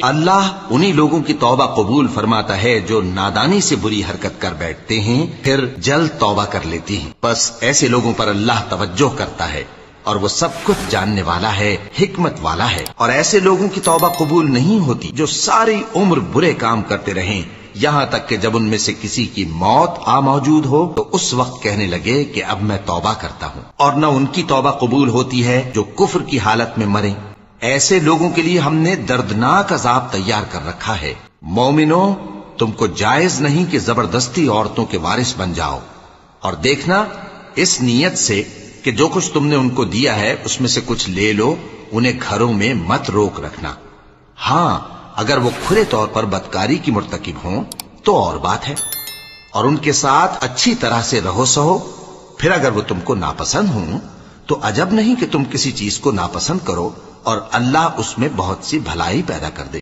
اللہ انہی لوگوں کی توبہ قبول فرماتا ہے جو نادانی سے بری حرکت کر بیٹھتے ہیں پھر جلد توبہ کر لیتی ہیں، بس ایسے لوگوں پر اللہ توجہ کرتا ہے اور وہ سب کچھ جاننے والا ہے، حکمت والا ہے۔ اور ایسے لوگوں کی توبہ قبول نہیں ہوتی جو ساری عمر برے کام کرتے رہیں، یہاں تک کہ جب ان میں سے کسی کی موت آ موجود ہو تو اس وقت کہنے لگے کہ اب میں توبہ کرتا ہوں۔ اور نہ ان کی توبہ قبول ہوتی ہے جو کفر کی حالت میں مریں۔ ایسے لوگوں کے لیے ہم نے دردناک عذاب تیار کر رکھا ہے۔ مومنوں، تم کو جائز نہیں کہ زبردستی عورتوں کے وارث بن جاؤ، اور دیکھنا اس نیت سے کہ جو کچھ تم نے ان کو دیا ہے اس میں سے کچھ لے لو، انہیں گھروں میں مت روک رکھنا۔ ہاں، اگر وہ کھلے طور پر بدکاری کی مرتکب ہوں تو اور بات ہے، اور ان کے ساتھ اچھی طرح سے رہو سہو۔ پھر اگر وہ تم کو ناپسند ہوں تو عجب نہیں کہ تم کسی چیز کو ناپسند کرو، اور اللہ اس میں بہت سی بھلائی پیدا کر دے۔